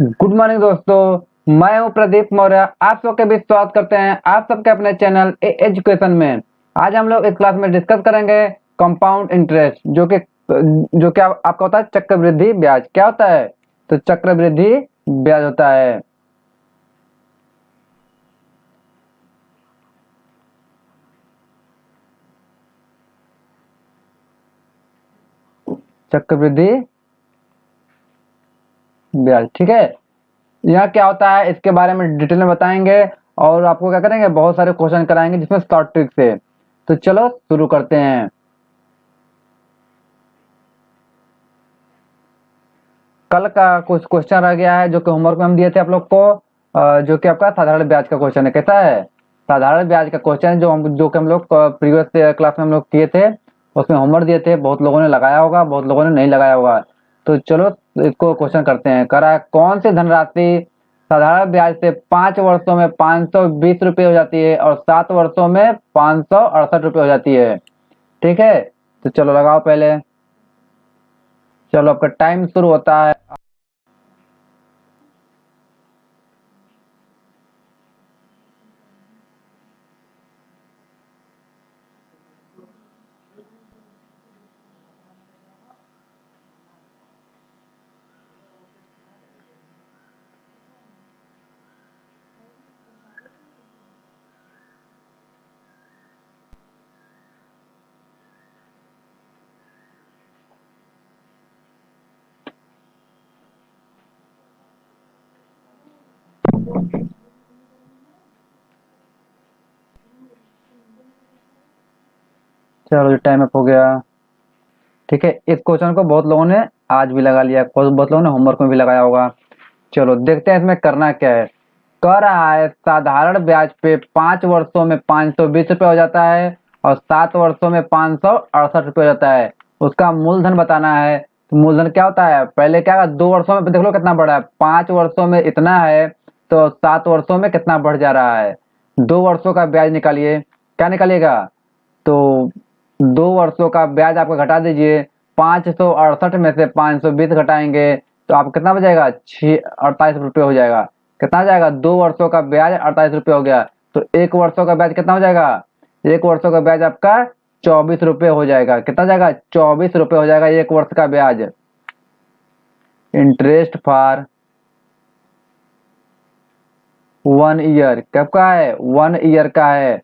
Good morning दोस्तों, मैं हूं प्रदीप मौर्य। आप सबके भी स्वागत करते हैं आप सबके अपने चैनल एजुकेशन में। आज हम लोग इस क्लास में डिस्कस करेंगे कंपाउंड इंटरेस्ट, जो कि आपका होता है चक्रवृद्धि ब्याज। क्या होता है? तो चक्रवृद्धि ब्याज होता है। चक्रवृद्धि ब्याज, ठीक है। यह क्या होता है इसके बारे में डिटेल में बताएंगे और आपको क्या करेंगे, बहुत सारे क्वेश्चन कराएंगे जिसमें शॉर्ट ट्रिक से। तो चलो शुरू करते हैं। कल का कुछ क्वेश्चन रह गया है जो कि होमवर्क में हम दिए थे आप लोग को, जो कि आपका साधारण ब्याज का क्वेश्चन है। कैसा है? साधारण ब्याज का क्वेश्चन जो कि हम लोग प्रीवियस क्लास में हम लोग किए थे, उसमें होमवर्क दिए थे। बहुत लोगों ने लगाया होगा, बहुत लोगों ने नहीं लगाया होगा। तो चलो इसको क्वेश्चन करते हैं। करा कौन सी धनराशि साधारण ब्याज से 5 वर्षों में 520 रुपये हो जाती है और 7 वर्षों में 568 रुपये हो जाती है। ठीक है, तो चलो लगाओ पहले। चलो आपका टाइम शुरू होता है। चलो टाइम अप हो गया। ठीक है, इस क्वेश्चन को बहुत लोगों ने आज भी लगा लिया, बहुत लोगों ने होमवर्क में भी लगाया होगा। चलो देखते हैं इसमें करना क्या है। कह रहा है साधारण ब्याज पे 5 वर्षों में 520 रुपये हो जाता है और 7 वर्षों में 568 रुपये हो जाता है। उसका मूलधन बताना है। तो मूलधन क्या होता है? पहले क्या, 2 वर्षों में देख लो कितना बढ़ा है। 5 वर्षों में इतना है तो 7 वर्षों में कितना बढ़ जा रहा है। 2 वर्षों का ब्याज निकालिए। क्या निकालिएगा? तो 2 वर्षों का ब्याज आपको घटा दीजिए। 568 में से 520 घटाएंगे तो आपको कितना बचेगा? 48 रुपये हो जाएगा। कितना हो जाएगा? 2 वर्षों का ब्याज 48 रुपये हो गया। तो 1 वर्षों का ब्याज कितना हो जाएगा? 1 वर्षों का ब्याज आपका 24 रुपये हो जाएगा। कितना जाएगा? 24 रुपये हो जाएगा 1 वर्ष का ब्याज। इंटरेस्ट फॉर 1 ईयर कब का है? 1 ईयर का है।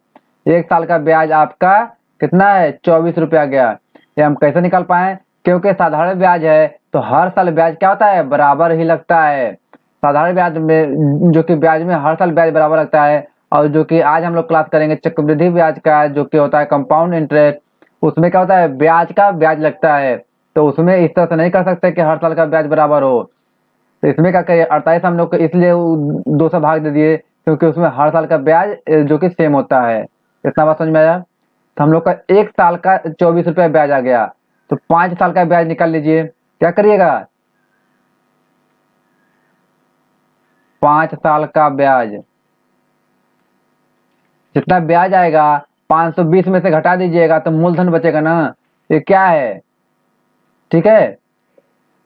1 साल का ब्याज आपका कितना है? 24 रुपया गया। ये हम कैसे निकाल पाए? क्योंकि साधारण ब्याज है तो हर साल ब्याज क्या होता है? बराबर ही लगता है। साधारण ब्याज में, जो कि ब्याज में हर साल ब्याज बराबर लगता है। और जो कि आज हम लोग क्लास करेंगे चक्रवृद्धि ब्याज का, जो कि होता है कंपाउंड इंटरेस्ट, उसमें क्या होता है? ब्याज का ब्याज लगता है। तो उसमें इस तरह से नहीं कर सकते कि हर साल का ब्याज बराबर हो। तो इसमें क्या करिए, 48 हम लोग को इसलिए 2 से भाग दे दिए क्योंकि उसमें हर साल का ब्याज जो कि सेम होता है। इतना बात समझ में आया? तो हम लोग का 1 साल का 24 रुपया ब्याज आ गया। तो 5 साल का ब्याज निकाल लीजिए। क्या करिएगा? 5 साल का ब्याज, जितना ब्याज आएगा 520 में से घटा दीजिएगा तो मूलधन बचेगा ना। ये क्या है? ठीक है,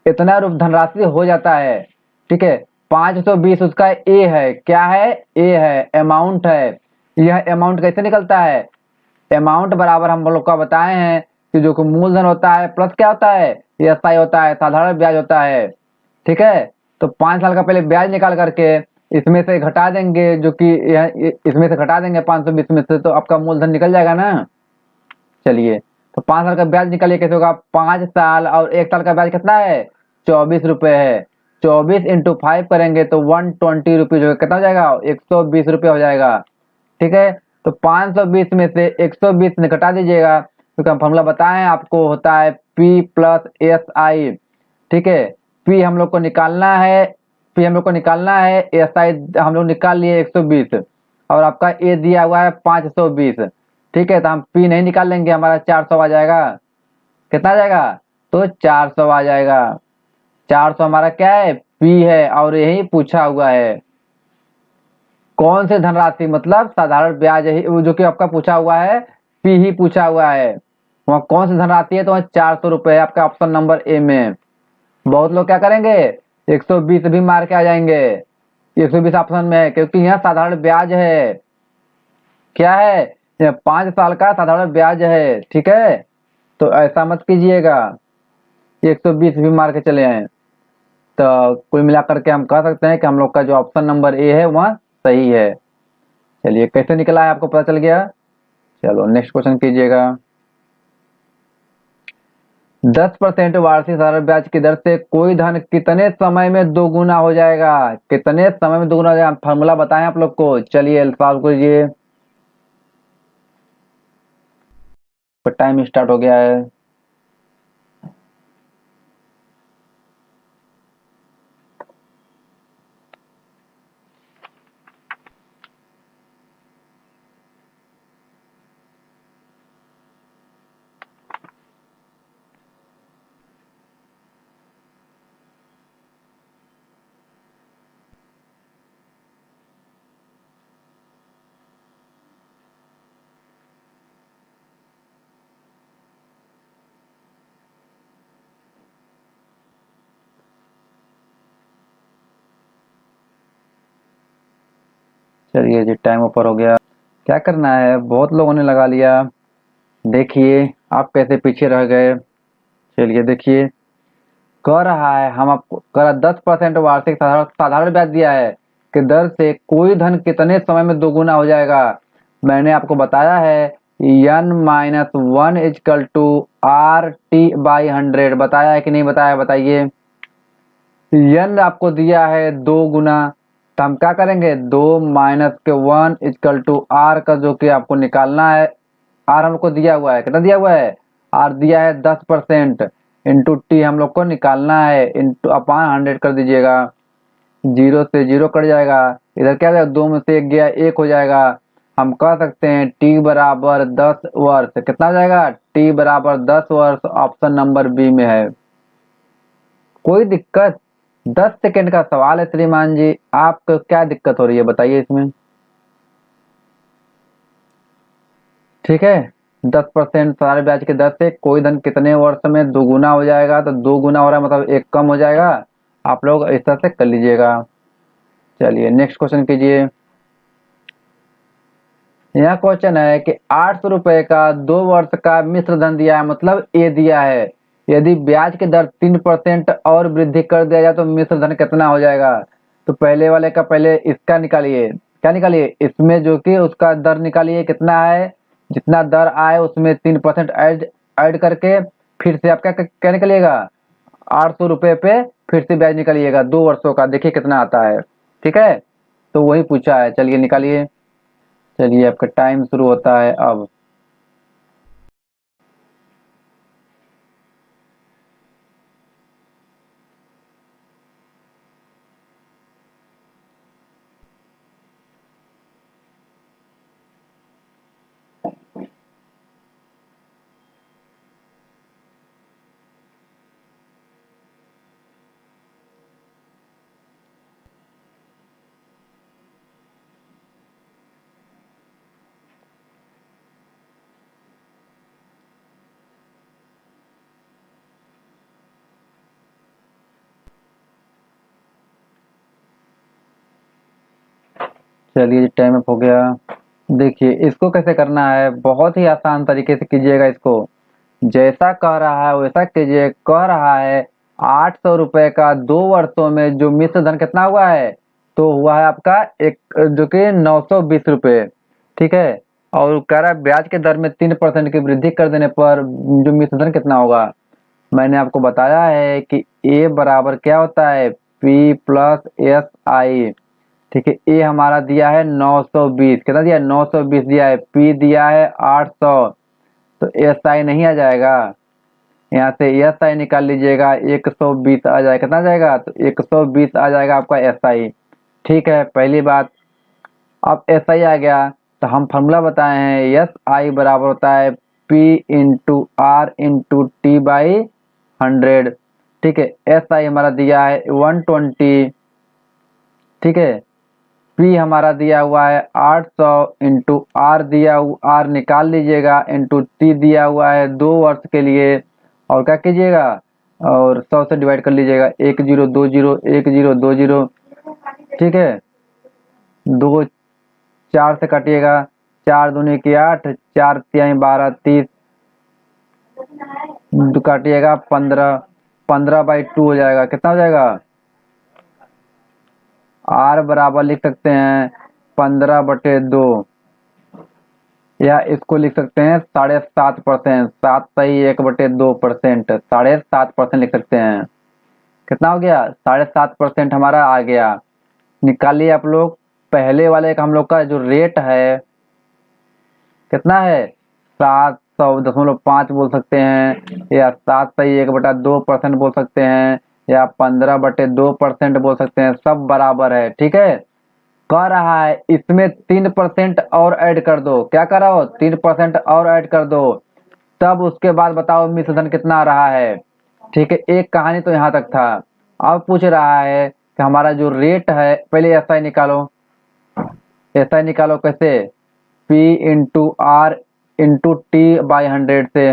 इतना धनराशि हो जाता है। ठीक है, 520 उसका ए है। क्या है? ए है, अमाउंट है। यह अमाउंट कैसे निकलता है? अमाउंट बराबर हम लोग का बताए हैं कि जो कि मूलधन होता है प्लस क्या होता है? एसआई होता है, साधारण ब्याज होता है। ठीक है, तो 5 साल का पहले ब्याज निकाल करके इसमें से घटा देंगे, जो कि इसमें से घटा देंगे 520 में से, तो आपका मूलधन निकल जाएगा ना। चलिए, तो 5 साल का ब्याज निकालिए। कैसे होगा? 5 साल और 1 साल का ब्याज कितना है? 24 रुपये है। 24 इंटू 5 करेंगे तो 120 रुपीज हो, कितना हो जाएगा? 120 रुपये हो जाएगा। ठीक है, तो 520 में से 120 घटा दीजिएगा क्योंकि हम फॉर्मूला बताए हैं आपको, होता है पी प्लस एस आई। ठीक है, पी हम लोग को निकालना है, एस आई हम लोग निकाल लिए 120 और आपका ए दिया हुआ है 520। ठीक है, तो हम पी नहीं निकाल लेंगे, हमारा 400 आ जाएगा। कितना आ जाएगा? तो 400 आ जाएगा। 400 हमारा क्या है? पी है और यही पूछा हुआ है। कौन से धनराशि मतलब साधारण ब्याज ही, जो कि आपका पूछा हुआ है, पी ही पूछा हुआ है। वहाँ कौन सी धनराशि है? तो वहाँ 400 रुपये है आपका ऑप्शन नंबर ए में। बहुत लोग क्या करेंगे, 120 भी मार के आ जाएंगे, 120 ऑप्शन में है क्योंकि यहाँ साधारण ब्याज है। क्या है? ये 5 साल का साधारण ब्याज है, ठीक है। तो ऐसा मत कीजिएगा, 120 भी मार के चले आए। तो कुल मिलाकर के हम कह सकते हैं कि हम लोग का जो ऑप्शन नंबर ए है वह सही है। चलिए, कैसे निकला है आपको पता चल गया। चलो नेक्स्ट क्वेश्चन कीजिएगा। 10% वार्षिक साधारण ब्याज की दर से कोई धन कितने समय में दोगुना हो जाएगा? कितने समय में दोगुना हो जाएगा? फॉर्मूला बताएं आप लोग को। चलिए सॉल्व कीजिए, टाइम स्टार्ट हो गया है। चलिए जी, टाइम ऊपर हो गया। क्या करना है, बहुत लोगों ने लगा लिया। देखिए आप कैसे पीछे रह गए। चलिए देखिए, कह रहा है हम आपको कह रहा 10% वार्षिक साधारण ब्याज दिया है कि दर से कोई धन कितने समय में दोगुना हो जाएगा। मैंने आपको बताया है n-1 इजकल टू RT/100। बताया है कि नहीं बताया, बताइए। n आपको दिया है 2 गुना, तो हम क्या करेंगे, 2-1 इजकल टू r का जो कि आपको निकालना है। r हमको दिया हुआ है, कितना दिया हुआ है, r दिया है 10%, इंटू टी हम लोग को निकालना है, इंटू अपान 100 कर दीजिएगा। 0 से 0 कट जाएगा, इधर क्या है, 2 में से 1 गया, 1 हो जाएगा। हम कह सकते हैं t बराबर 10 वर्ष। कितना हो जाएगा, t बराबर 10 वर्ष ऑप्शन नंबर बी में है। कोई दिक्कत? 10 सेकेंड का सवाल है श्रीमान जी, आपको क्या दिक्कत हो रही है बताइए इसमें। ठीक है, 10% सारे ब्याज की दर से कोई धन कितने वर्ष में दोगुना हो जाएगा, तो 2 गुना हो रहा है मतलब 1 कम हो जाएगा। आप लोग इस तरह से कर लीजिएगा। चलिए नेक्स्ट क्वेश्चन कीजिए। यह क्वेश्चन है कि 800 रुपए का 2 वर्ष का मिश्र धन दिया है, मतलब ए दिया है। यदि ब्याज की दर 3% और वृद्धि कर दिया जाए तो मिश्र धन कितना हो जाएगा। तो पहले वाले का पहले इसका निकालिए। क्या निकालिए, इसमें जो कि उसका दर निकालिए कितना है, जितना दर आए उसमें 3% ऐड ऐड करके फिर से आपका क्या निकलिएगा, 800 रुपये पे फिर से ब्याज निकालिएगा 2 वर्षों का, देखिए कितना आता है। ठीक है, तो वही पूछा है, चलिए निकालिए। चलिए आपका टाइम शुरू होता है अब। चलिए टाइम अप हो गया। देखिए इसको कैसे करना है, बहुत ही आसान तरीके से कीजिएगा इसको। जैसा कह रहा है वैसा कीजिए। कह रहा है 800 रुपए का 2 वर्षों में जो मिश्र धन कितना हुआ है, तो हुआ है आपका एक जो कि 920 रुपये। ठीक है, और कह रहा है ब्याज के दर में 3% की वृद्धि कर देने पर जो मिश्र धन कितना होगा। मैंने आपको बताया है कि ए बराबर क्या होता है, पी प्लस एस आई। ठीक है, ए हमारा दिया है 920, कितना दिया है 920 दिया है, पी दिया है 800, तो एस आई नहीं आ जाएगा। यहाँ से एस आई निकाल लीजिएगा, 120 आ जाएगा, कितना आ जाएगा, तो 120 आ जाएगा आपका एस आई। ठीक है, पहली बात। अब एस आई आ गया तो हम फॉर्मूला बताए हैं, एस आई बराबर होता है P into R into T by 100। ठीक है, एस आई हमारा दिया है 120। ठीक है, पी हमारा दिया हुआ है 800 इंटू आर दिया हुआ, आर निकाल लीजिएगा, इंटू टी दिया हुआ है 2 वर्ष के लिए। और क्या कीजिएगा, और 100 से डिवाइड कर लीजिएगा, 1 0 2 0 1 0 2 0, ठीक है। 2 4 से काटिएगा, 4 दूनी की 8, 4 तिहाई 12 30, काटिएगा 15, 15/2 हो जाएगा। कितना हो जाएगा? आर बराबर लिख सकते हैं 15/2, या इसको लिख सकते हैं 7.5%, 7/1/2%, 7.5% लिख सकते हैं। कितना हो गया? 7.5% हमारा आ गया। निकालिए आप लोग। पहले वाले का हम लोग का जो रेट है कितना है? 700.5 बोल सकते हैं, या 7/1/2% बोल सकते हैं, या 15/2% बोल सकते हैं, सब बराबर है, ठीक है। कह रहा है इसमें 3% और ऐड कर दो। क्या कर रहा हो? 3% और ऐड कर दो, तब उसके बाद बताओ मिश्रधन कितना आ रहा है, ठीक है। एक कहानी तो यहाँ तक था। अब पूछ रहा है कि हमारा जो रेट है, पहले एसआई निकालो। एसआई निकालो कैसे? P into R into T/100 से।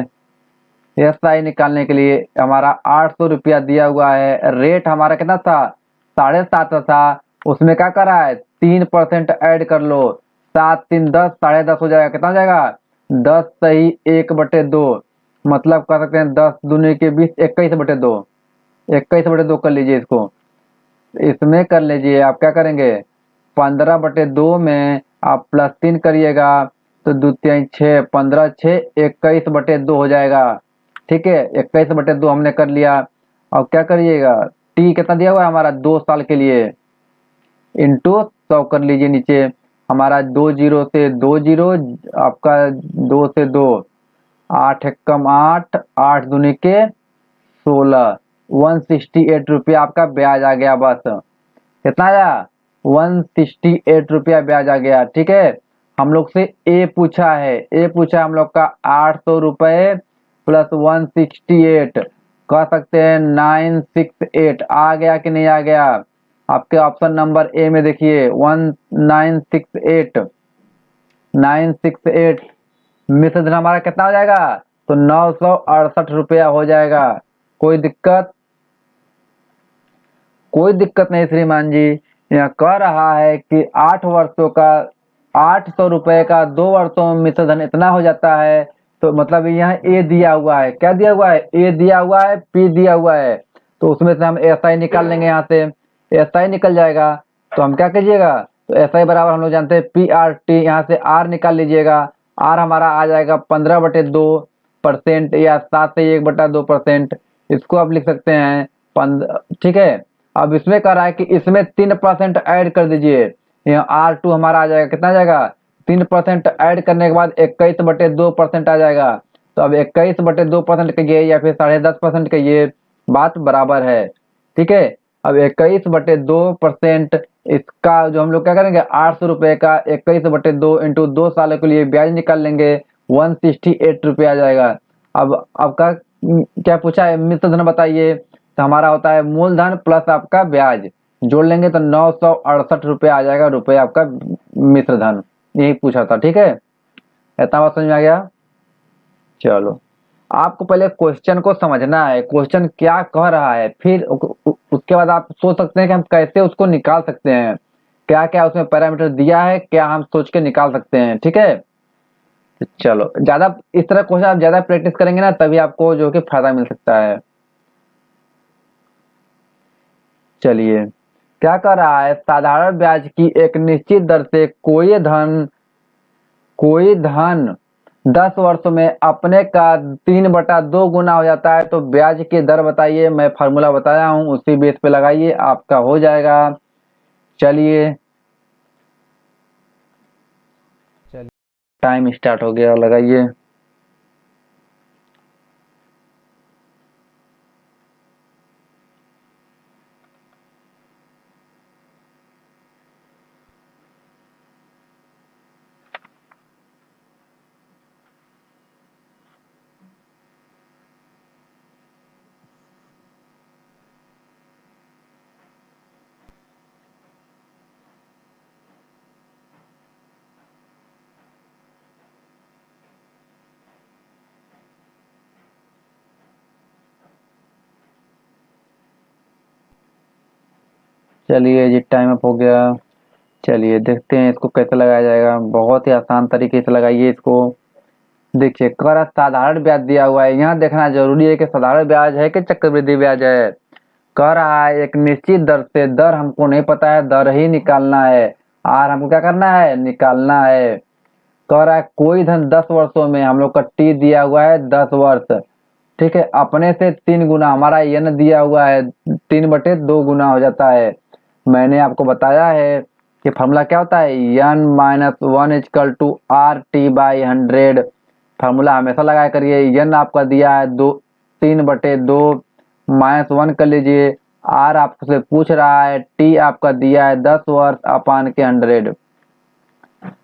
एसआई निकालने के लिए हमारा 800 रुपया दिया हुआ है। रेट हमारा कितना था? 7.5 था। उसमें क्या कर रहा है? 3% ऐड कर लो, 7 3 10, 10.5 हो जाएगा। कितना हो जाएगा? 10 सही 1/2, मतलब कह सकते हैं 10 दूनी के 20, 21/2। 21/2 कर लीजिए इसको। इसमें कर लीजिए आप क्या करेंगे? 15/2 में आप +3 करिएगा तो 2 3 6, 15 6, 21/2 हो जाएगा, ठीक है। 21/2 हमने कर लिया। अब क्या करिएगा? टी कितना दिया हुआ है हमारा? 2 साल के लिए, इंटू 100 कर लीजिए नीचे। हमारा 2 0 से 2 0, आपका 2 से 2, 8 एकम 8, 8 दूनी के 16, 168 रुपया आपका ब्याज आ गया। बस कितना आया? 168 रुपया ब्याज आ गया, ठीक है। हम लोग से ए पूछा है, ए पूछा हम लोग का 800 रुपये प्लस 168, कह सकते हैं 968। आ गया कि नहीं आ गया? आपके ऑप्शन नंबर ए में देखिए 1968, 968 मिश्रधन हमारा कितना हो जाएगा? तो 968 रुपया हो जाएगा। कोई दिक्कत? कोई दिक्कत नहीं श्रीमान जी। यहाँ कह रहा है कि 8 वर्षों का 800 रुपए का 2 वर्षों में मिश्रधन इतना हो जाता है। तो मतलब यहाँ ए दिया हुआ है, क्या दिया हुआ है? ए दिया हुआ है, पी दिया हुआ है। तो उसमें से हम एस आई निकाल लेंगे, यहाँ से एस आई निकल जाएगा। तो हम क्या कीजिएगा? तो एस आई बराबर हम लोग जानते हैं PRT, यहाँ से आर निकाल लीजिएगा। आर हमारा आ जाएगा 15/2%, या 7/1/2%। इसको आप लिख सकते हैं 15, ठीक है। अब इसमें कह रहा है कि इसमें 3% ऐड कर दीजिए। यहाँ R2 हमारा आ जाएगा, कितना आ जाएगा? 3% ऐड करने के बाद 21/2% आ जाएगा। तो अब 21/2% कहिए या फिर 10.5% कहिए, बात बराबर है, ठीक है। अब 21/2%, इसका जो हम लोग क्या करेंगे? 800 रुपये का 21/2 इंटू 2 सालों के लिए ब्याज निकाल लेंगे, 168 रुपये आ जाएगा। अब आपका क्या पूछा है? मिश्रधन बताइए। तो हमारा होता है मूलधन प्लस आपका ब्याज, जोड़ लेंगे तो 968 रुपये आ जाएगा, रुपये आपका मिश्रधन। यही पूछा था, ठीक है। इतना बात समझ में आ गया? चलो, आपको पहले क्वेश्चन को समझना है, क्वेश्चन क्या कह रहा है, फिर उसके बाद आप सोच सकते हैं कि हम कैसे उसको निकाल सकते हैं, क्या क्या उसमें पैरामीटर दिया है, क्या हम सोच के निकाल सकते हैं, ठीक है। तो चलो, ज्यादा इस तरह क्वेश्चन आप ज्यादा प्रैक्टिस करेंगे ना, तभी आपको जो कि फायदा मिल सकता है। चलिए, क्या कर रहा है? साधारण ब्याज की एक निश्चित दर से कोई धन 10 वर्षों में अपने का 3/2 गुना हो जाता है। तो ब्याज की दर बताइए। मैं फार्मूला बताया हूं, उसी बेस पे लगाइए, आपका हो जाएगा। चलिए, टाइम स्टार्ट हो गया, लगाइए। चलिए जी, टाइम अप हो गया। चलिए देखते हैं इसको कैसे लगाया जाएगा। बहुत ही आसान तरीके से लगाइए इसको। देखिए, कर साधारण ब्याज दिया हुआ है, यहाँ देखना जरूरी है कि साधारण ब्याज है कि चक्रवृद्धि ब्याज है। कह रहा है एक निश्चित दर से, दर हमको नहीं पता है, दर ही निकालना है। आर हमको क्या करना है, निकालना है। कह रहा है कोई धन 10 वर्षों में, हम लोग का टी दिया हुआ है 10 वर्ष, ठीक है, अपने से 3 गुना, हमारा एन दिया हुआ है 3/2 गुना हो जाता है। मैंने आपको बताया है कि फॉर्मूला क्या होता है, n-1 = RT/100। फार्मूला हमेशा लगाया करिए। एन आपका दिया है 3/2, -1 कर लीजिए। आर आपसे पूछ रहा है, टी आपका दिया है 10 वर्ष अपान के 100,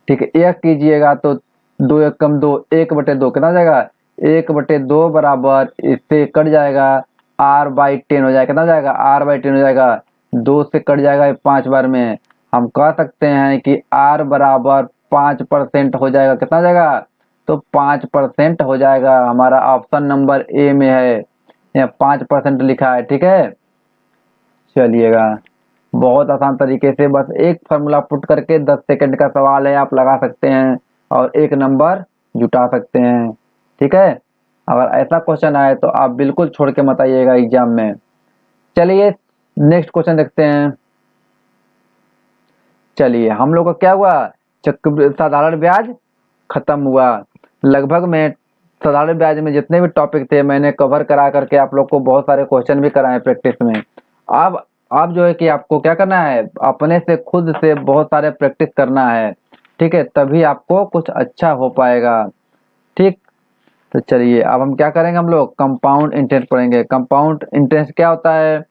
ठीक है। एक कीजिएगा तो 2 × 2, 1/2 कितना हो जाएगा, 1/2 बराबर, इससे कट जाएगा R/10 हो जाएगा। कितना हो जाएगा, R/10 हो जाएगा। 2 से कट जाएगा 5 बार में। हम कह सकते हैं कि R बराबर 5% हो जाएगा। कितना हो जाएगा, तो 5% हो जाएगा। हमारा ऑप्शन नंबर ए में है, यहाँ 5% लिखा है, ठीक है। चलिएगा, बहुत आसान तरीके से बस एक फार्मूला पुट करके 10 सेकंड का सवाल है, आप लगा सकते हैं और 1 नंबर जुटा सकते हैं, ठीक है। अगर ऐसा क्वेश्चन आए तो आप बिल्कुल छोड़ के मत आइएगा एग्जाम में। चलिए नेक्स्ट क्वेश्चन देखते हैं। चलिए, हम लोग का क्या हुआ, साधारण ब्याज खत्म हुआ। लगभग में साधारण ब्याज में जितने भी टॉपिक थे मैंने कवर करा करके आप लोग को बहुत सारे क्वेश्चन भी कराए प्रैक्टिस में। अब जो है कि आपको क्या करना है, अपने से खुद से बहुत सारे प्रैक्टिस करना है, ठीक है, तभी आपको कुछ अच्छा हो पाएगा, ठीक। तो चलिए अब हम क्या करेंगे, हम लोग कंपाउंड इंटरेस्ट पढ़ेंगे। कंपाउंड इंटरेस्ट क्या होता है,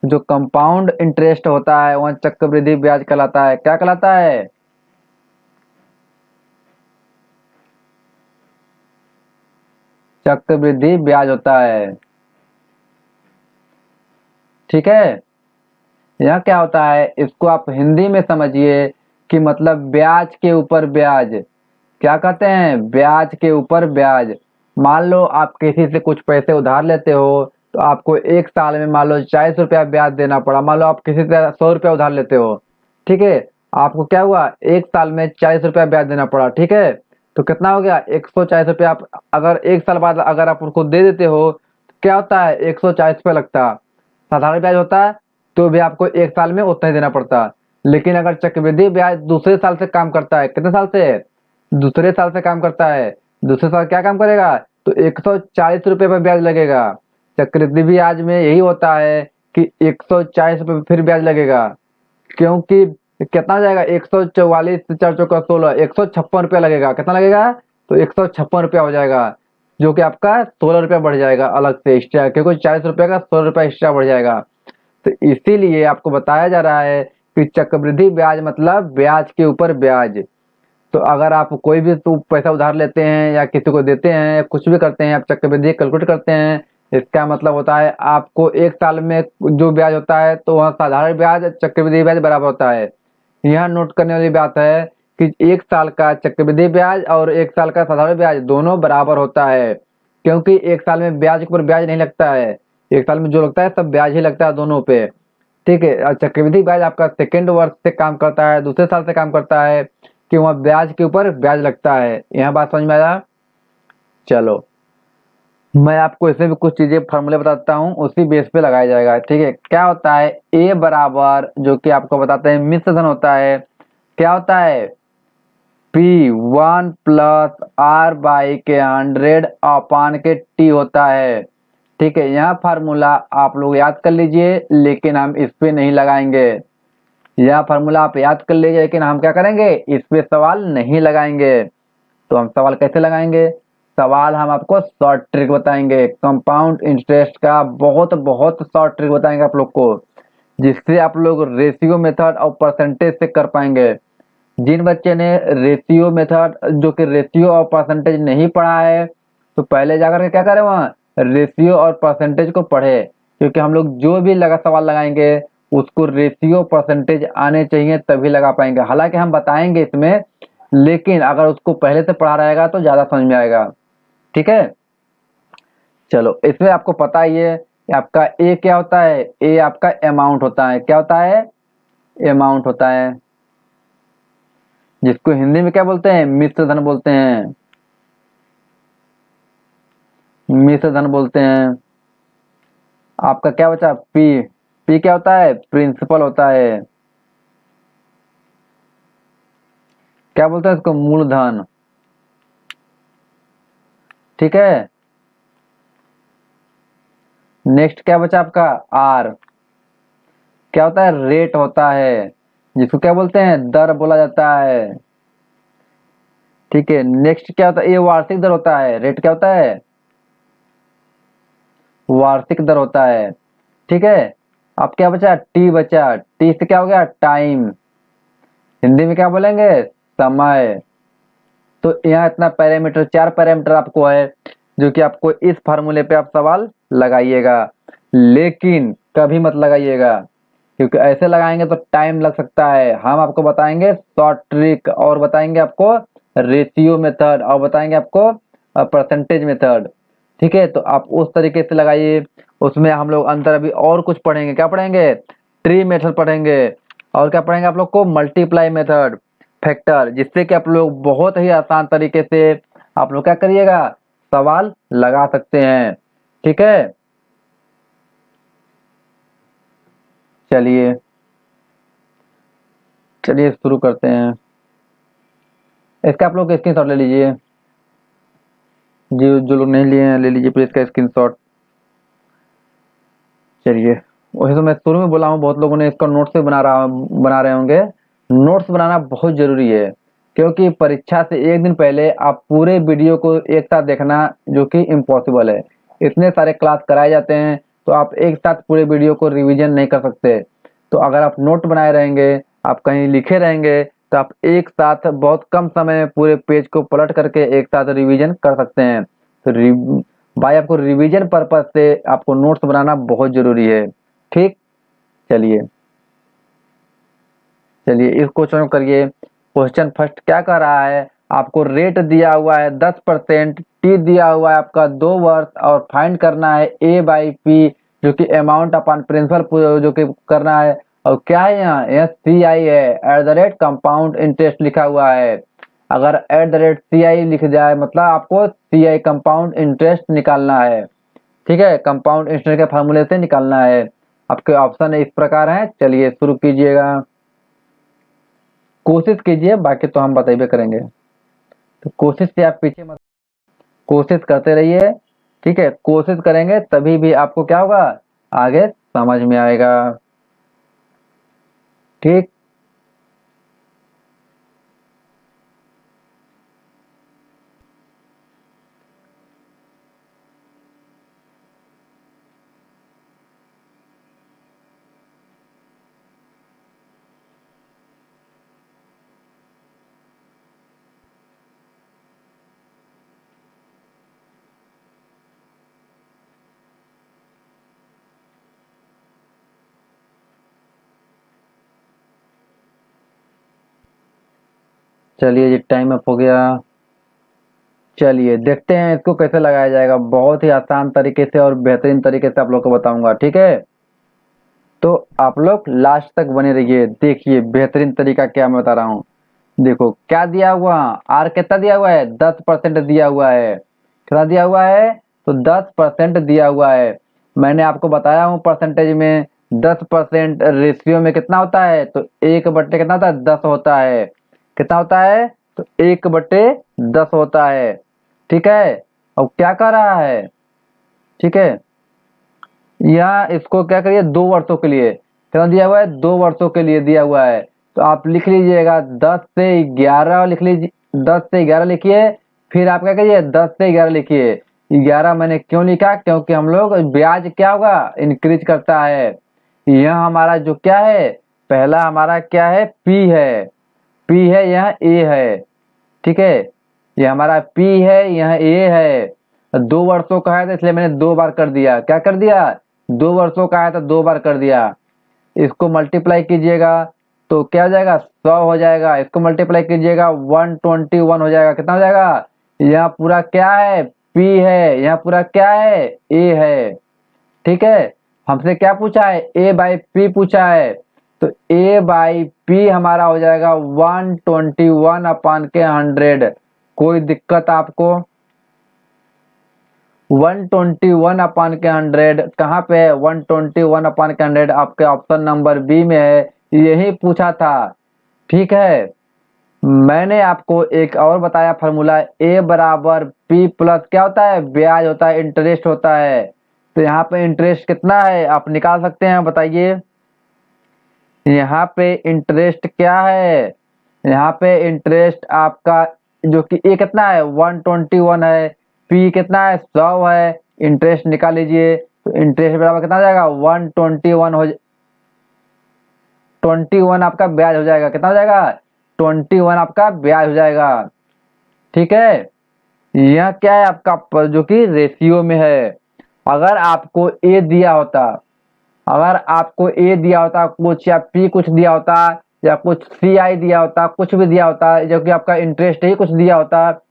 जो कंपाउंड इंटरेस्ट होता है वह चक्रवृद्धि ब्याज कहलाता है। क्या कहलाता है, चक्रवृद्धि ब्याज होता है, ठीक है। यह क्या होता है, इसको आप हिंदी में समझिए कि मतलब ब्याज के ऊपर ब्याज। क्या कहते हैं, ब्याज के ऊपर ब्याज। मान लो आप किसी से कुछ पैसे उधार लेते हो तो आपको 1 साल में मान लो 40 रुपया ब्याज देना पड़ा। मान लो आप किसी से 100 रुपया उधार लेते हो, ठीक है, आपको क्या हुआ, 1 साल में 40 रुपया ब्याज देना पड़ा, ठीक है। तो कितना हो गया, 140 रुपया। आप अगर 1 साल बाद अगर आप उनको दे देते हो तो क्या होता है, 140 रुपया लगता है। साधारण ब्याज होता है तो भी आपको 1 साल में उतना ही देना पड़ता है। लेकिन अगर चक्रवृद्धि ब्याज दूसरे साल से काम करता है, कितने साल से, दूसरे साल से काम करता है, दूसरे साल क्या काम करेगा, तो 140 रुपये पर ब्याज लगेगा। चक्रवृद्धि ब्याज में यही होता है कि 140 रुपये फिर ब्याज लगेगा, क्योंकि कितना हो जाएगा, 144 से 4 × 16, 156 रुपया लगेगा। कितना लगेगा, तो 156 रुपया हो जाएगा, जो कि आपका 16 रुपया बढ़ जाएगा अलग से एक्स्ट्रा, क्योंकि 40 रुपये का 16 रुपया एक्स्ट्रा बढ़ जाएगा। तो इसीलिए आपको बताया जा रहा है कि चक्रवृद्धि ब्याज मतलब ब्याज के ऊपर ब्याज। तो अगर आप कोई भी तो पैसा उधार लेते हैं या किसी को देते हैं या कुछ भी करते हैं, आप चक्रवृद्धि कैलकुलेट करते हैं, इसका मतलब होता है आपको 1 साल में जो ब्याज होता है तो वह साधारण ब्याज चक्रवृद्धि ब्याज बराबर होता है। यह नोट करने वाली बात है कि 1 साल का चक्रवृद्धि ब्याज और 1 साल का साधारण ब्याज दोनों बराबर होता है, क्योंकि 1 साल में ब्याज के ऊपर ब्याज नहीं लगता है। 1 साल में जो लगता है सब ब्याज ही लगता है दोनों पे, ठीक है। और चक्रवृद्धि ब्याज आपका सेकेंड वर्ष से काम करता है, दूसरे साल से काम करता है कि वहाँ ब्याज के ऊपर ब्याज लगता है। यह बात समझ में आया। चलो मैं आपको इसमें भी कुछ चीजें फॉर्मूले बताता हूँ, उसी बेस पे लगाया जाएगा, ठीक है। क्या होता है, ए बराबर, जो कि आपको बताते हैं मिश्र धन होता है, क्या होता है, P1 + R/100 अपान के टी होता है, ठीक है। यह फार्मूला आप लोग याद कर लीजिए, लेकिन हम इस पे नहीं लगाएंगे। यह फार्मूला आप याद कर लीजिए, लेकिन हम क्या करेंगे, इस पे सवाल नहीं लगाएंगे। तो हम सवाल कैसे लगाएंगे, सवाल हम आपको शॉर्ट ट्रिक बताएंगे, कंपाउंड इंटरेस्ट का बहुत बहुत शॉर्ट ट्रिक बताएंगे आप लोग को, जिससे आप लोग रेशियो मेथड और परसेंटेज से कर पाएंगे। जिन बच्चे ने रेशियो मेथड, जो कि रेशियो और परसेंटेज नहीं पढ़ा है, तो पहले जाकर के क्या करें, वहाँ रेशियो और परसेंटेज को पढ़े, क्योंकि हम लोग जो भी सवाल लगाएंगे उसको रेशियो परसेंटेज आने चाहिए तभी लगा पाएंगे। हालांकि हम बताएंगे इसमें, लेकिन अगर उसको पहले से पढ़ा रहेगा तो ज्यादा समझ में आएगा, ठीक है। चलो इसमें आपको पता ही है आपका ए क्या होता है, ए आपका अमाउंट होता है। क्या होता है, अमाउंट होता है, जिसको हिंदी में क्या बोलते हैं, मिश्र धन बोलते हैं, मिश्र धन बोलते हैं। आपका क्या बचा, पी, पी क्या होता है, प्रिंसिपल होता है, क्या बोलते हैं इसको, मूलधन। ठीक है, नेक्स्ट क्या बचा आपका, आर, क्या होता है, रेट होता है, जिसको क्या बोलते हैं, दर बोला जाता है। ठीक है, नेक्स्ट क्या होता है, ये वार्षिक दर होता है, रेट क्या होता है, वार्षिक दर होता है। ठीक है, अब क्या बचा, टी बचा, टी से क्या हो गया, टाइम, हिंदी में क्या बोलेंगे, समय। तो यहाँ इतना पैरामीटर, 4 पैरामीटर आपको है, जो कि आपको इस फार्मूले पे आप सवाल लगाइएगा, लेकिन कभी मत लगाइएगा, क्योंकि ऐसे लगाएंगे तो टाइम लग सकता है। हम आपको बताएंगे शॉर्ट ट्रिक, और बताएंगे आपको रेशियो मेथड, और बताएंगे आपको परसेंटेज मेथड। ठीक है, तो आप उस तरीके से लगाइए। उसमें हम लोग अंदर अभी और कुछ पढ़ेंगे, क्या पढ़ेंगे, ट्री मेथड पढ़ेंगे, और क्या पढ़ेंगे आप लोग को, मल्टीप्लाई मेथड, फैक्टर, जिससे कि आप लोग बहुत ही आसान तरीके से आप लोग क्या करिएगा, सवाल लगा सकते हैं। ठीक है, चलिए चलिए शुरू करते हैं। इसका आप लोग स्क्रीनशॉट ले लीजिए, जो लोग नहीं लिए हैं ले लीजिए प्लीज इसका स्क्रीनशॉट। चलिए, वैसे तो मैं शुरू में बोला हूँ, बहुत लोगों ने इसका नोट्स भी बना रहे होंगे। नोट्स बनाना बहुत जरूरी है, क्योंकि परीक्षा से एक दिन पहले आप पूरे वीडियो को एक साथ देखना, जो कि इम्पॉसिबल है। इतने सारे क्लास कराए जाते हैं, तो आप एक साथ पूरे वीडियो को रिवीजन नहीं कर सकते। तो अगर आप नोट बनाए रहेंगे, आप कहीं लिखे रहेंगे, तो आप एक साथ बहुत कम समय में पूरे पेज को पलट करके एक साथ रिवीजन कर सकते हैं। तो भाई आपको रिवीजन पर्पज से आपको नोट्स बनाना बहुत जरूरी है। ठीक, चलिए चलिए इस क्वेश्चन को करिए। क्वेश्चन फर्स्ट क्या कह रहा है, आपको रेट दिया हुआ है 10%, टी दिया हुआ है आपका 2 वर्ष, और फाइंड करना है ए बाई पी, जो कि अमाउंट अपॉन प्रिंसिपल जो कि करना है। और क्या है यहाँ सी आई है, at the rate compound interest लिखा हुआ है। अगर एट द रेट सी आई लिख जाए, मतलब आपको सी आई कंपाउंड इंटरेस्ट निकालना है। ठीक है, कंपाउंड इंटरेस्ट के फार्मूले से निकालना है। आपके ऑप्शन इस प्रकार हैं, चलिए शुरू कीजिएगा, कोशिश कीजिए, बाकी तो हम बताइए करेंगे। तो कोशिश से आप पीछे मत, कोशिश करते रहिए। ठीक है, कोशिश करेंगे तभी भी आपको क्या होगा, आगे समझ में आएगा। ठीक, चलिए जी टाइम अप हो गया। चलिए देखते हैं इसको कैसे लगाया जाएगा, बहुत ही आसान तरीके से और बेहतरीन तरीके से आप लोग को बताऊंगा। ठीक है, तो आप लोग लास्ट तक बने रहिए, देखिए बेहतरीन तरीका क्या मैं बता रहा हूँ। देखो क्या दिया हुआ, आर कितना दिया हुआ है, 10% दिया हुआ है। कितना दिया हुआ है, तो 10% दिया हुआ है। मैंने आपको बताया हूँ परसेंटेज में, 10% रेशियो में कितना होता है, तो 1/, कितना होता है, 10 होता है। कितना होता है, तो 1/10 होता है। ठीक है, अब क्या कर रहा है, ठीक है, यहाँ इसको क्या करिए, 2 वर्षों के लिए, कितना दिया हुआ है, 2 वर्षों के लिए दिया हुआ है। तो आप लिख लीजिएगा 10 से 11 लिख लीजिए, 10 से 11 लिखिए। फिर आप क्या करिए, 10 से 11 लिखिए। 11 मैंने क्यों लिखा, क्योंकि हम लोग ब्याज क्या होगा, इंक्रीज करता है। यह हमारा जो क्या है, पहला हमारा क्या है, पी है, पी है, यह ए है। ठीक है, ये हमारा पी है, यह ए है। 2 वर्षों का है तो इसलिए मैंने 2 बार कर दिया, क्या कर दिया, 2 वर्षों का है तो 2 बार कर दिया। इसको मल्टीप्लाई कीजिएगा तो क्या हो जाएगा, 100 हो जाएगा। इसको मल्टीप्लाई कीजिएगा 121 हो जाएगा। कितना हो जाएगा, यहाँ पूरा क्या है, पी है, यहाँ पूरा क्या है, ए है। ठीक है, हमसे क्या पूछा है, ए बाई पी पूछा है। तो ए बाई पी हमारा हो जाएगा 121 अपान के 100। कोई दिक्कत आपको? 121 अपान के 100 कहाँ पे है? 121 अपान के 100 आपके ऑप्शन नंबर बी में है, यही पूछा था। ठीक है, मैंने आपको एक और बताया फॉर्मूला, ए बराबर पी प्लस क्या होता है? ब्याज होता है, इंटरेस्ट होता है। तो यहाँ पे इंटरेस्ट कितना है आप निकाल सकते हैं, बताइए। यहाँ पे इंटरेस्ट क्या है? यहाँ पे इंटरेस्ट आपका जो कि ए कितना है? 121 है, पी कितना है? 100 है। इंटरेस्ट निकाल लीजिए, तो इंटरेस्ट बराबर कितना हो जाएगा? 121 21 आपका ब्याज हो जाएगा। कितना हो जाएगा? 21 आपका ब्याज हो जाएगा। ठीक है, यह क्या है आपका जो कि रेशियो में है। अगर आपको ए दिया होता, अगर आपको ए दिया होता कुछ, या पी कुछ दिया होता, या कुछ सी आई दिया होता, कुछ भी दिया होता, जो कि आपका इंटरेस्ट ही कुछ दिया होता,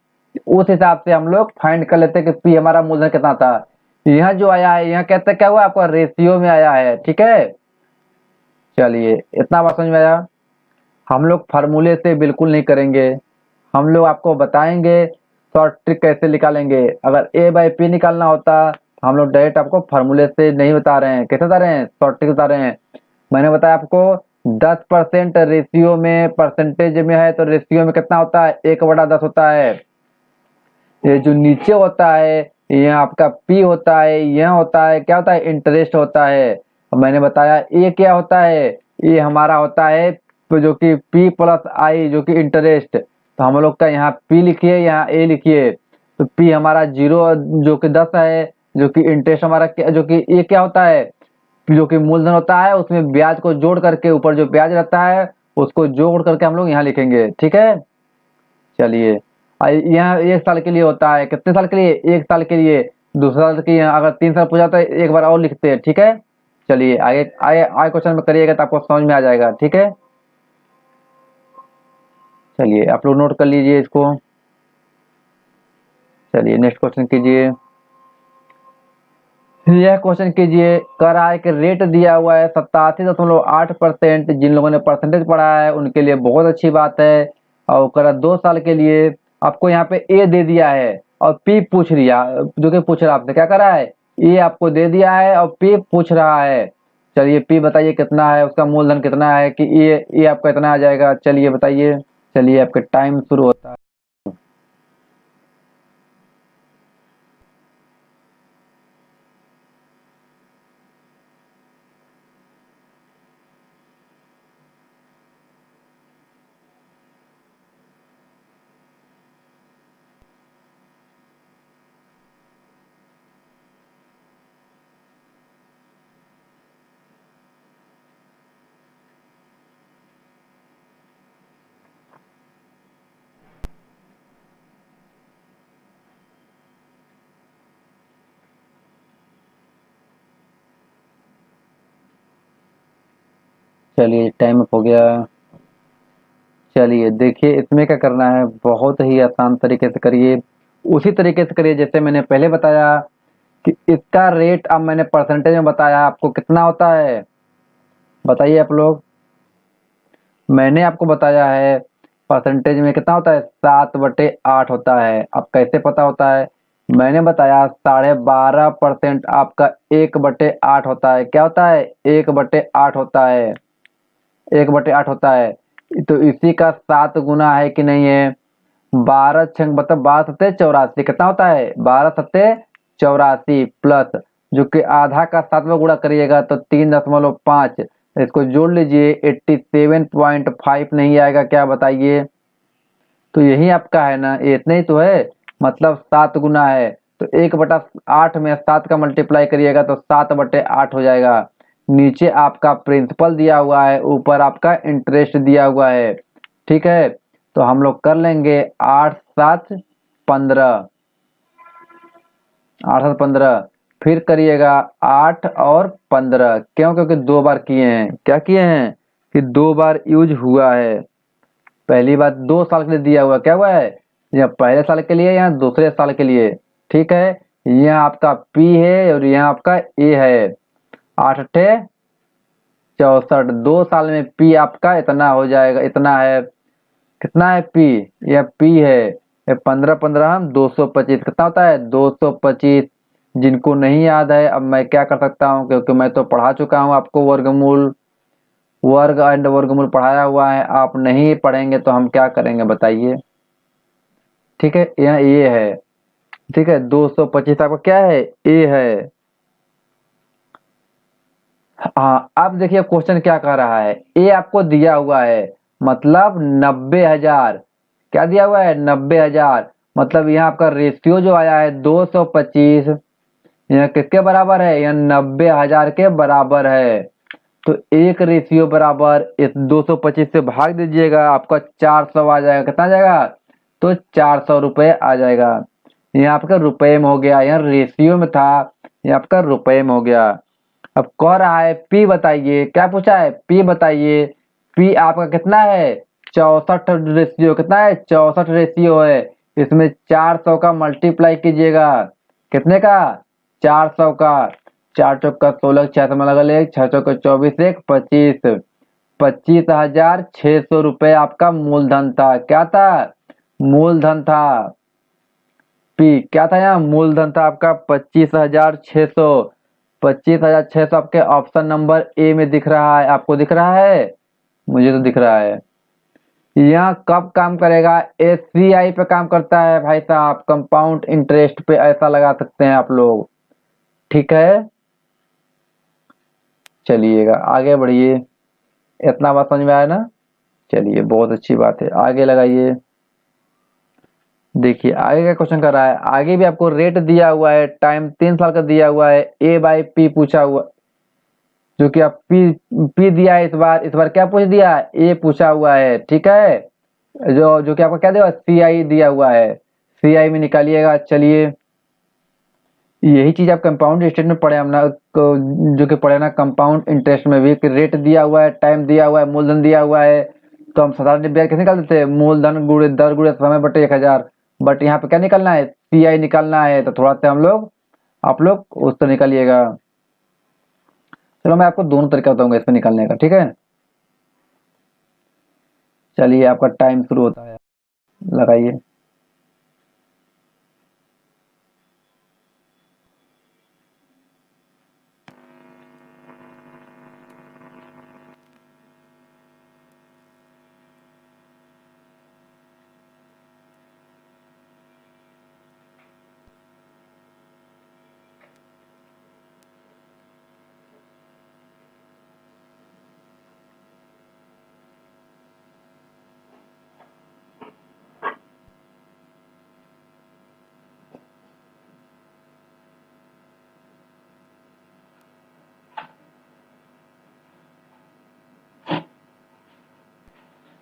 उस हिसाब से हम लोग फाइंड कर लेते कि पी हमारा मूलधन कितना था। यह जो आया है, यह कहते क्या हुआ? आपका रेशियो में आया है। ठीक है, चलिए इतना बात समझ में आया। हम लोग फार्मूले से बिल्कुल नहीं करेंगे, हम लोग आपको बताएंगे शॉर्ट ट्रिक कैसे निकालेंगे। अगर ए बाई पी निकालना होता, हम लोग डायरेक्ट आपको फार्मूले से नहीं बता रहे हैं। कैसे बता रहे हैं? शॉर्ट ट्रिक बता रहे हैं। मैंने बताया आपको 10% रेशियो में, परसेंटेज में है तो रेशियो में कितना होता है? 1/10 होता है। ये जो नीचे होता है यह आपका पी होता है, यह होता है क्या होता है? इंटरेस्ट होता है। मैंने बताया ए क्या होता है? ये हमारा होता है तो जो कि पी प्लस आई जो कि इंटरेस्ट। तो हम लोग का यहाँ पी लिखिए, यहाँ ए लिखिए। तो पी हमारा 0 जो कि 10 है, जो कि इंटरेस्ट हमारा जो कि ए क्या होता है? जो कि मूलधन होता है, उसमें ब्याज को जोड़ करके ऊपर जो ब्याज रहता है उसको जोड़ करके हम लोग यहाँ लिखेंगे। ठीक है, चलिए यहाँ 1 साल के लिए होता है। कितने साल के लिए? 1 साल के लिए। दूसरा साल की अगर 3 साल पूछा तो एक बार और लिखते हैं। ठीक है, चलिए आगे आगे आगे क्वेश्चन में करिएगा तो आपको समझ में आ जाएगा। ठीक है, चलिए आप लोग नोट कर लीजिए इसको। चलिए नेक्स्ट क्वेश्चन कीजिए। यह क्वेश्चन कीजिए, कह रहा है कि रेट दिया हुआ है 87.8%। जिन लोगों ने परसेंटेज पढ़ा है उनके लिए बहुत अच्छी बात है। और कह रहा 2 साल के लिए आपको यहाँ पे ए दे दिया है और पी पूछ लिया, जो कि पूछ रहा आपसे क्या कर रहा है? ए आपको दे दिया है और पी पूछ रहा है। चलिए पी बताइए कितना है, उसका मूलधन कितना है कि ए आपका इतना आ जाएगा। चलिए बताइए। चलिए आपका टाइम शुरू होता है। चलिए टाइम अप हो गया। चलिए देखिए इसमें क्या करना है, बहुत ही आसान तरीके से करिए। उसी तरीके से करिए जैसे मैंने पहले बताया कि इसका रेट, अब मैंने परसेंटेज में बताया आपको कितना होता है। बताइए आप लोग। मैंने आपको बताया है परसेंटेज में कितना होता है? 7/8 होता है। अब कैसे पता होता है? मैंने बताया 12.5% आपका 1/8 होता है। क्या होता है? 1/8 होता है। 1/8 होता है। तो इसी का 7 गुना है कि नहीं है? 12 छंग मतलब 12×7=84। कितना होता है? 12×7=84 प्लस जो कि आधा का 7वां गुणा करिएगा तो 3.5। इसको जोड़ लीजिए 87.5 नहीं आएगा क्या? बताइए। तो यही आपका है ना, ये इतना ही तो है, मतलब 7 गुना है। तो 1/8 में 7 का मल्टीप्लाई करिएगा तो 7/8 हो जाएगा। नीचे आपका प्रिंसिपल दिया हुआ है, ऊपर आपका इंटरेस्ट दिया हुआ है। ठीक है, तो हम लोग कर लेंगे 8×7=15। 8×7=15। फिर करिएगा 8 और 15। क्यों? क्योंकि 2 बार किए हैं। क्या किए हैं? कि 2 बार यूज हुआ है। पहली बात 2 साल के लिए दिया हुआ, क्या हुआ है? यहाँ पहले साल के लिए, यहाँ दूसरे साल के लिए। ठीक है, यहाँ आपका पी है और यहाँ आपका ए है। 8×8 64। 2 साल में पी आपका इतना हो जाएगा, इतना है, कितना है पी, यह पी है, ये 15 15 हम 225, कितना होता है 225। जिनको नहीं याद है, अब मैं क्या कर सकता हूँ, क्योंकि मैं तो पढ़ा चुका हूँ आपको वर्गमूल, वर्ग एंड वर्गमूल पढ़ाया हुआ है, आप नहीं पढ़ेंगे तो हम क्या करेंगे बताइए। ठीक है, यहाँ ये है, ठीक है, 225 आपका क्या है, ए है। हाँ, अब देखिए क्वेश्चन क्या कह रहा है, ए आपको दिया हुआ है, मतलब 90,000, क्या दिया हुआ है 90,000, मतलब यहाँ आपका रेशियो जो आया है 225, यह किसके बराबर है, यह 90,000 के बराबर है। तो एक रेशियो बराबर इस 225 से भाग दीजिएगा, आपका 400 आ जाएगा, कितना आ जाएगा, तो 400 रुपये आ जाएगा। यह आपका रुपए में हो गया, यह रेशियो में था, यह आपका रुपए में हो गया। अब कह रहा है पी बताइए, क्या पूछा है पी बताइए, पी आपका कितना है 64 रेशियो, कितना है 64 रेशियो है, इसमें 400 का मल्टीप्लाई कीजिएगा, कितने का 400 का, 4 चौका 16, 6 में लगा ले, 6 चौका 24, 1 25, 25,600 रुपये आपका मूलधन था, क्या था मूलधन था, पी क्या था यहाँ मूलधन था आपका 25,600। 25,600 आपके ऑप्शन नंबर ए में दिख रहा है, आपको दिख रहा है, मुझे तो दिख रहा है। यहाँ कब काम करेगा, एससीआई पे काम करता है भाई साहब, कंपाउंड इंटरेस्ट पे ऐसा लगा सकते हैं आप लोग। ठीक है, चलिएगा आगे बढ़िए, इतना बात समझ में आया ना, चलिए बहुत अच्छी बात है, आगे लगाइए। देखिए आगे का क्वेश्चन कर रहा है, आगे भी आपको रेट दिया हुआ है, टाइम 3 साल का दिया हुआ है, ए बाई पी पूछा हुआ, जो कि आप पी दिया है, इस बार क्या पूछ दिया, ए पूछा हुआ है। ठीक है, जो जो कि आपको क्या दिया, सी आई दिया हुआ है, सी आई में निकालिएगा। चलिए, यही चीज आप कंपाउंड इंटरेस्ट में पढ़े हम ना, जो कि पढ़े ना कंपाउंड इंटरेस्ट में भी, रेट दिया हुआ है, टाइम दिया हुआ है, मूलधन दिया हुआ है, तो हम साधारण ब्याज कैसे निकाल देते हैं, मूलधन गुणे दर गुणे समय बटे 1,000। बट यहाँ पे क्या निकालना है, सी आई निकालना है, तो थोड़ा सा हम लोग, आप लोग उस तरह निकालिएगा। चलो मैं आपको दोनों तरीका बताऊंगा इसमें निकालने का, ठीक है। चलिए आपका टाइम शुरू होता है, लगाइए।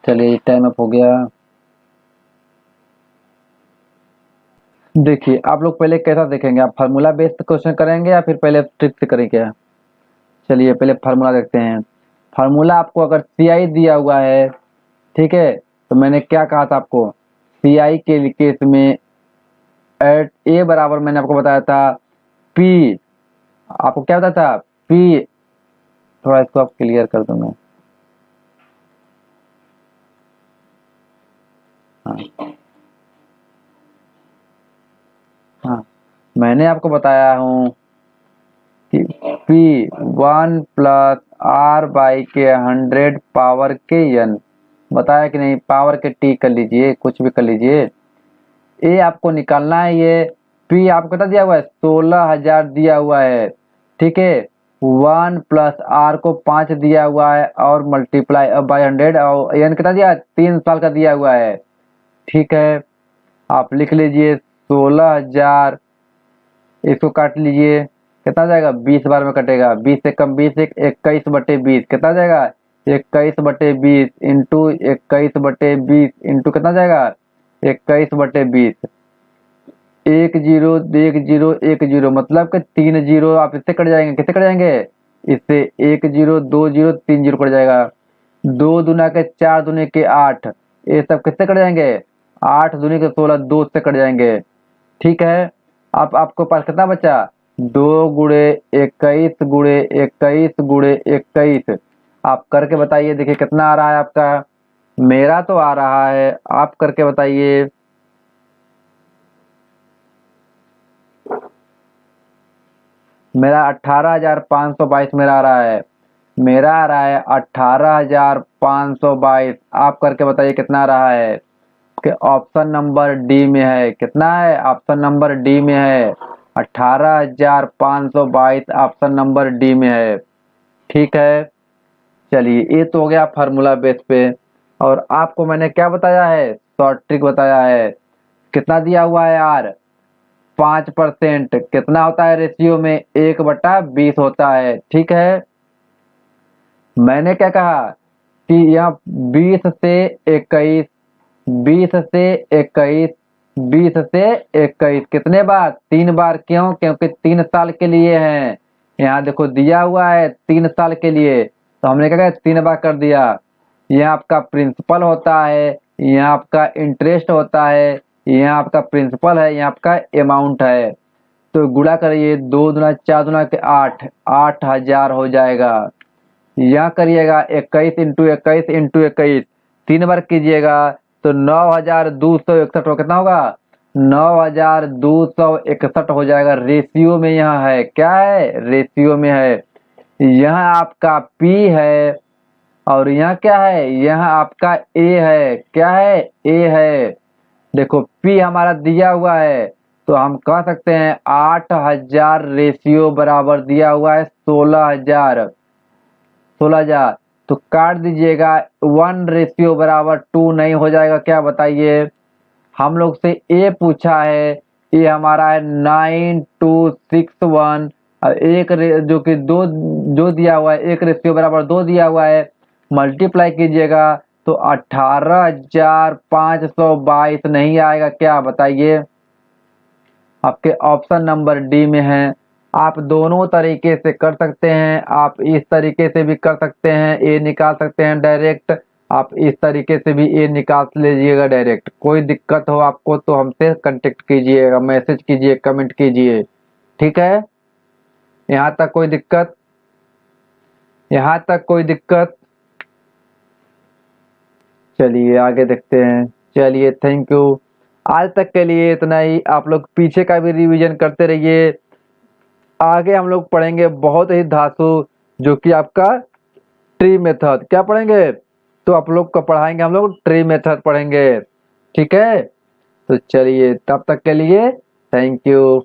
चलिए टाइम अप हो गया। देखिए आप लोग पहले कैसा देखेंगे, आप फार्मूला बेस्ड क्वेश्चन करेंगे या फिर पहले ट्रिक से करेंगे। चलिए पहले फार्मूला देखते हैं। फार्मूला आपको अगर सी आई दिया हुआ है, ठीक है, तो मैंने क्या कहा था आपको, सी आई के केस में एट ए बराबर मैंने आपको बताया था पी, आपको क्या बताया था पी, थोड़ा इसको आप क्लियर कर दूं मैं। हाँ हाँ, मैंने आपको बताया हूँ कि पी 1+r/100 के n, बताया कि नहीं, पावर के टी कर लीजिए, कुछ भी कर लीजिए। ए आपको निकालना है, ये पी आपको कितना दिया हुआ है 16,000 दिया हुआ है, ठीक है। 1+r को 5 दिया हुआ है और मल्टीप्लाई बाई 100, और एन कितना दिया है 3 साल का दिया हुआ है, ठीक है। आप लिख लीजिए 16,000, इसको काट लीजिए, कितना जाएगा 20 बार में कटेगा, 20 से कम 20, 21/20, कितना जाएगा 21/20 इंटू 21/20 इंटू कितना जाएगा 21/20, 101010, मतलब कि 3 जीरो आप इससे कट जाएंगे, कितने कट जाएंगे, इससे 1 जीरो 2 जीरो 3 जीरो कट जाएगा, 2 दूना के 4 दूने के 8, ये सब कितने कट जाएंगे, 8 दूनी के 16, 2 से कट जाएंगे, ठीक है। अब आपको पास कितना बचा, 2 गुणे 21 गुणे 21 गुणे 21, आप करके बताइए, देखिए कितना आ रहा है आपका। मेरा तो आ रहा है, आप करके बताइए। मेरा 18,522 मेरा आ रहा है। मेरा आ रहा है 18,522। आप करके बताइए कितना आ रहा है। कि ऑप्शन नंबर डी में है। कितना है? ऑप्शन नंबर डी में है। 18,522 ऑप्शन नंबर डी में है। ठीक है, चलिए ये तो हो गया फार्मूला बेस पे। और आपको मैंने क्या बताया है? शॉर्ट ट्रिक बताया है। कितना दिया हुआ है यार? 5%। कितना होता है रेशियो में? 1/20 होता है। ठीक है, मैंने क्या कहा कि यहाँ 20 से 21, 20 से 21, 20 से 21 कितने बार? 3 बार। क्यों? क्योंकि 3 साल के लिए हैं। यहाँ देखो दिया हुआ है 3 साल के लिए, तो हमने क्या कहा 3 बार कर दिया। यहाँ आपका प्रिंसिपल होता है, यहाँ आपका इंटरेस्ट होता है, यहाँ आपका प्रिंसिपल है, यहाँ आपका अमाउंट है। तो गुणा करिए, 2 दूना 4 दूना के 8, 8,000 हो जाएगा। यहाँ करिएगा 21 इंटू 21 इंटू 21, 3 बार कीजिएगा तो 9,261 हो। कितना होगा? 9,261 हो जाएगा। रेशियो में यहाँ है, क्या है? रेशियो में है। यहाँ आपका P है और यहाँ क्या है? यहाँ आपका A है। क्या है? A है। देखो P हमारा दिया हुआ है, तो हम कह सकते हैं 8,000 रेशियो बराबर दिया हुआ है 16,000। 16,000 तो काट दीजिएगा। 1 रेशियो बराबर 2 नहीं हो जाएगा क्या? बताइए। हम लोग से ए पूछा है, ये हमारा है 9261। और जो कि दो जो दिया हुआ है, 1 रेशियो बराबर 2 दिया हुआ है, मल्टीप्लाई कीजिएगा तो 18,522 नहीं आएगा क्या? बताइए। आपके ऑप्शन नंबर डी में है। आप दोनों तरीके से कर सकते हैं। आप इस तरीके से भी कर सकते हैं, ए निकाल सकते हैं डायरेक्ट। आप इस तरीके से भी ए निकाल लीजिएगा डायरेक्ट। कोई दिक्कत हो आपको तो हमसे कांटेक्ट कीजिएगा, मैसेज कीजिए, कमेंट कीजिए। ठीक है, यहाँ तक कोई दिक्कत? यहाँ तक कोई दिक्कत? चलिए आगे देखते हैं। चलिए, थैंक यू। आज तक के लिए इतना ही। आप लोग पीछे का भी रिवीजन करते रहिए। आगे हम लोग पढ़ेंगे बहुत ही धांसू, जो कि आपका ट्री मेथड। क्या पढ़ेंगे? तो आप लोग को पढ़ाएंगे हम लोग, ट्री मेथड पढ़ेंगे। ठीक है, तो चलिए तब तक के लिए थैंक यू।